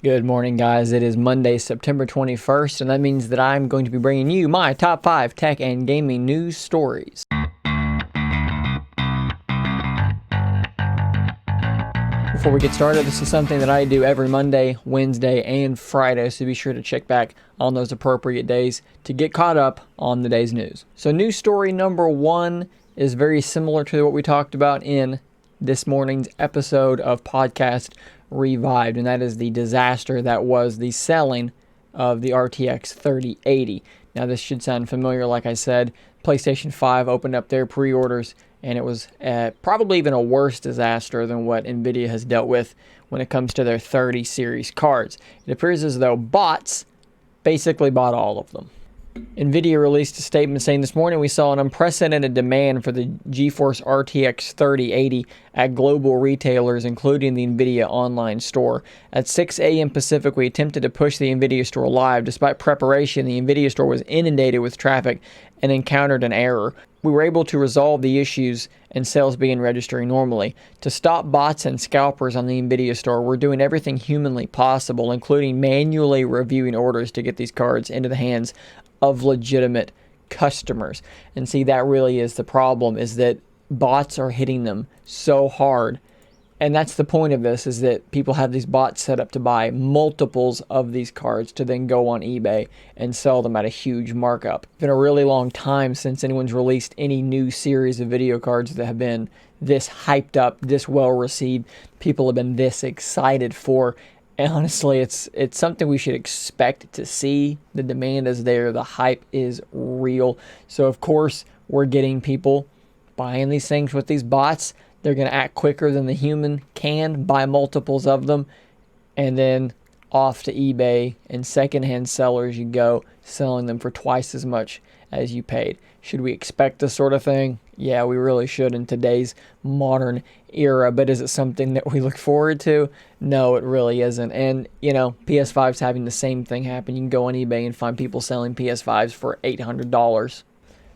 Good morning, guys. It is Monday, September 21st, and that means that I'm going to be bringing you my top 5 tech and gaming news stories. Before we get started, this is something that I do every Monday, Wednesday, and Friday, so be sure to check back on those appropriate days to get caught up on the day's news. So news story number 1 is very similar to what we talked about in this morning's episode of Podcast Revived, and that is the disaster that was the selling of the RTX 3080. Now, this should sound familiar. Like I said, PlayStation 5 opened up their pre-orders, and it was probably even a worse disaster than what Nvidia has dealt with when it comes to their 30 series cards. It appears as though bots basically bought all of them. Nvidia released a statement saying this morning we saw an unprecedented demand for the GeForce RTX 3080 at global retailers, including the Nvidia online store. At 6 a.m. Pacific, we attempted to push the Nvidia store live. Despite preparation, the Nvidia store was inundated with traffic and encountered an error. We were able to resolve the issues and sales began registering normally. To stop bots and scalpers on the Nvidia store, we're doing everything humanly possible, including manually reviewing orders to get these cards into the hands of legitimate customers. And see, that really is the problem, is that bots are hitting them so hard. And that's the point of this, is that people have these bots set up to buy multiples of these cards to then go on eBay and sell them at a huge markup. It's been a really long time since anyone's released any new series of video cards that have been this hyped up, this well received, people have been this excited for. And honestly, it's something we should expect to see. The demand is there. The hype is real. So, of course, we're getting people buying these things with these bots. They're going to act quicker than the human can, buy multiples of them, and then off to eBay and secondhand sellers you go, selling them for twice as much as you paid. Should we expect this sort of thing? Yeah, we really should in today's modern era, but is it something that we look forward to? No, it really isn't. And, you know, PS5's having the same thing happen. You can go on eBay and find people selling PS5s for $800.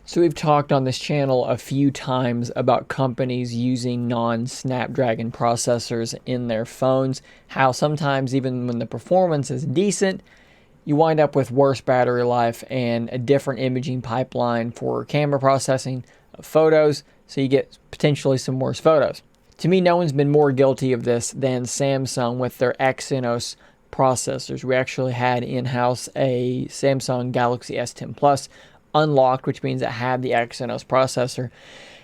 So we've talked on this channel a few times about companies using non-Snapdragon processors in their phones, how sometimes even when the performance is decent, you wind up with worse battery life and a different imaging pipeline for camera processing of photos, so you get potentially some worse photos. To me, no one's been more guilty of this than Samsung with their Exynos processors. We actually had in-house a Samsung Galaxy S10 Plus unlocked, which means it had the Exynos processor.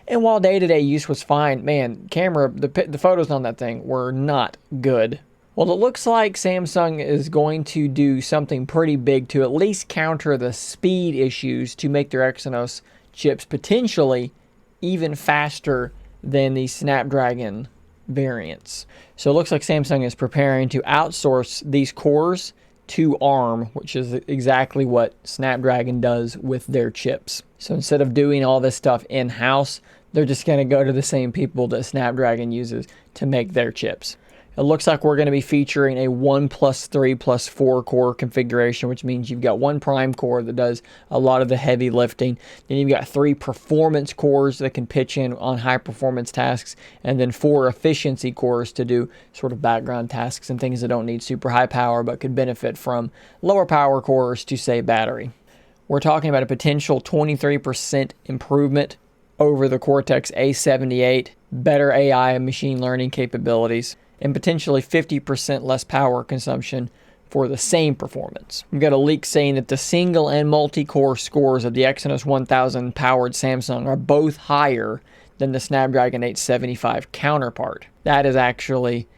And while day-to-day use was fine, man, the photos on that thing were not good. Well, it looks like Samsung is going to do something pretty big to at least counter the speed issues to make their Exynos chips potentially even faster than the Snapdragon variants. So it looks like Samsung is preparing to outsource these cores to ARM, which is exactly what Snapdragon does with their chips. So instead of doing all this stuff in-house, they're just going to go to the same people that Snapdragon uses to make their chips. It looks like we're going to be featuring a 1+3+4 core configuration, which means you've got one prime core that does a lot of the heavy lifting. Then you've got 3 performance cores that can pitch in on high performance tasks, and then 4 efficiency cores to do sort of background tasks and things that don't need super high power but could benefit from lower power cores to save battery. We're talking about a potential 23% improvement over the Cortex A78, better AI and machine learning capabilities, and potentially 50% less power consumption for the same performance. We've got a leak saying that the single and multi-core scores of the Exynos 1000 powered Samsung are both higher than the Snapdragon 875 counterpart. That is actually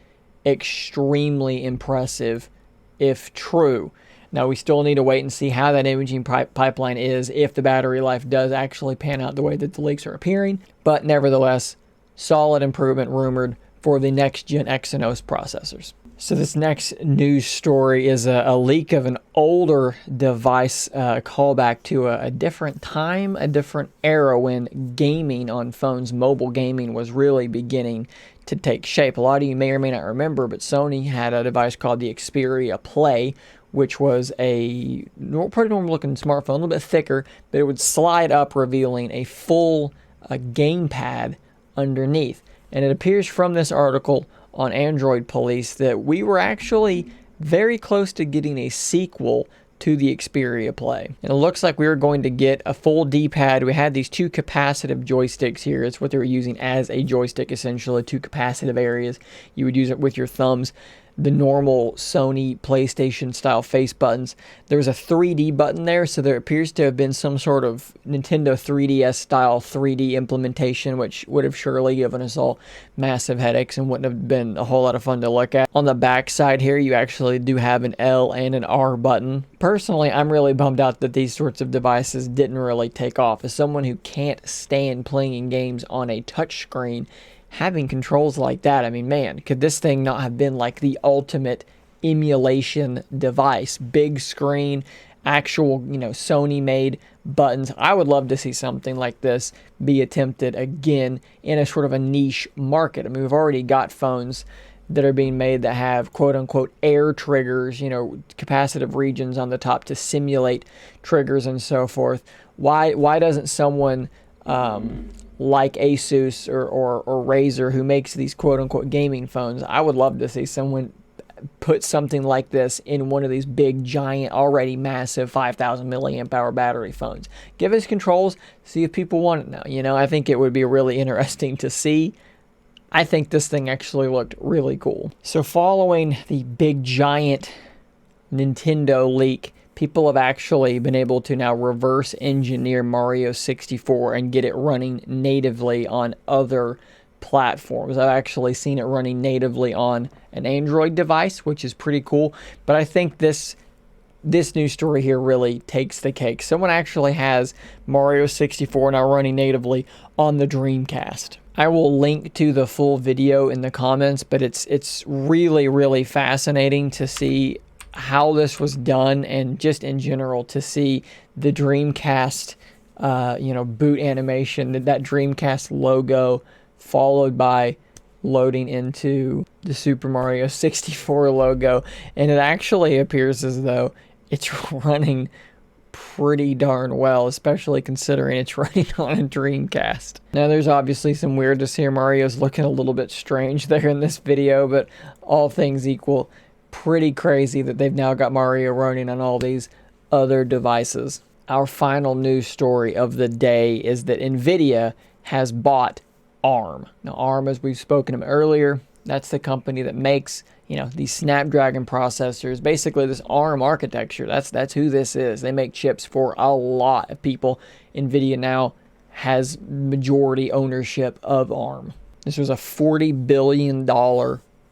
extremely impressive if true. Now, we still need to wait and see how that imaging pipeline is, if the battery life does actually pan out the way that the leaks are appearing. But nevertheless, solid improvement rumored for the next-gen Exynos processors. So this next news story is a leak of an older device, callback to a different time, a different era when gaming on phones, mobile gaming, was really beginning to take shape. A lot of you may or may not remember, but Sony had a device called the Xperia Play, which was a pretty normal looking smartphone, a little bit thicker, but it would slide up, revealing a full gamepad underneath. And it appears from this article on Android Police that we were actually very close to getting a sequel to the Xperia Play. And it looks like we are going to get a full D-pad. We had these two capacitive joysticks here. It's what they were using as a joystick, essentially, two capacitive areas. You would use it with your thumbs. The normal Sony PlayStation style face buttons. There was a 3D button there, so there appears to have been some sort of Nintendo 3DS style 3D implementation, which would have surely given us all massive headaches and wouldn't have been a whole lot of fun to look at. On the back side here, you actually do have an L and an R button. Personally, I'm really bummed out that these sorts of devices didn't really take off. As someone who can't stand playing games on a touchscreen, having controls like that, I mean, man, could this thing not have been like the ultimate emulation device? Big screen, actual, Sony-made buttons. I would love to see something like this be attempted again in a sort of a niche market. I mean, we've already got phones that are being made that have quote-unquote air triggers, capacitive regions on the top to simulate triggers and so forth. Why doesn't someone like Asus or Razer, who makes these quote-unquote gaming phones, I would love to see someone put something like this in one of these big, giant, already massive 5,000 milliamp hour battery phones. Give us controls, see if people want it now. I think it would be really interesting to see. I think this thing actually looked really cool. So following the big, giant Nintendo leak, people have actually been able to now reverse engineer Mario 64 and get it running natively on other platforms. I've actually seen it running natively on an Android device, which is pretty cool. But I think this news story here really takes the cake. Someone actually has Mario 64 now running natively on the Dreamcast. I will link to the full video in the comments, but it's really, really fascinating to see how this was done, and just in general to see the Dreamcast, boot animation, that Dreamcast logo followed by loading into the Super Mario 64 logo. And it actually appears as though it's running pretty darn well, especially considering it's running on a Dreamcast. Now, there's obviously some weirdness here. Mario's looking a little bit strange there in this video, but all things equal, pretty crazy that they've now got Mario running on all these other devices. Our final news story of the day is that Nvidia has bought ARM. Now, ARM, as we've spoken of earlier, that's the company that makes, these Snapdragon processors. Basically, this ARM architecture, that's who this is. They make chips for a lot of people. Nvidia now has majority ownership of ARM. This was a $40 billion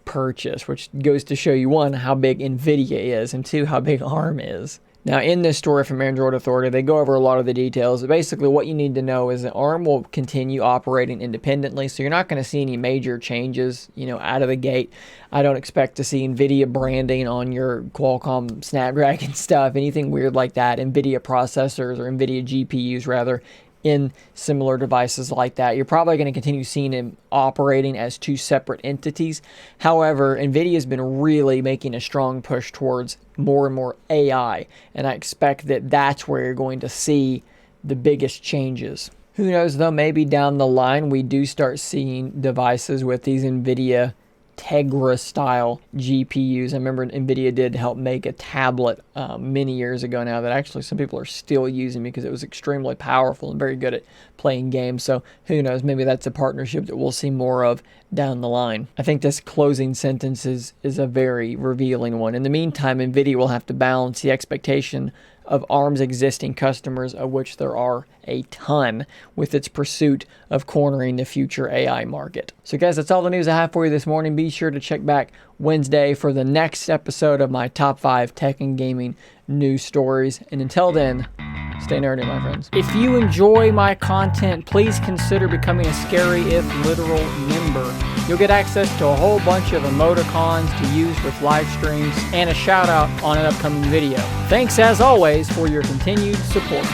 purchase, which goes to show you, one, how big Nvidia is, and two, how big ARM is. Now, in this story from Android Authority, they go over a lot of the details. Basically, what you need to know is that ARM will continue operating independently, so you're not going to see any major changes, out of the gate. I don't expect to see Nvidia branding on your Qualcomm Snapdragon stuff, anything weird like that. Nvidia processors, or Nvidia GPUs rather, in similar devices like that. You're probably going to continue seeing them operating as two separate entities. However, Nvidia has been really making a strong push towards more and more AI, and I expect that that's where you're going to see the biggest changes. Who knows though, maybe down the line we do start seeing devices with these Nvidia Tegra style GPUs. I remember Nvidia did help make a tablet many years ago now that actually some people are still using because it was extremely powerful and very good at playing games. So who knows, maybe that's a partnership that we'll see more of down the line. I think this closing sentence is a very revealing one. In the meantime, Nvidia will have to balance the expectation of ARM's existing customers, of which there are a ton, with its pursuit of cornering the future AI market. So guys, that's all the news I have for you this morning. Be sure to check back Wednesday for the next episode of my top 5 tech and gaming news stories. And until then, stay nerdy, my friends. If you enjoy my content, please consider becoming a Scary If Literal member. You'll get access to a whole bunch of emoticons to use with live streams and a shout out on an upcoming video. Thanks as always for your continued support.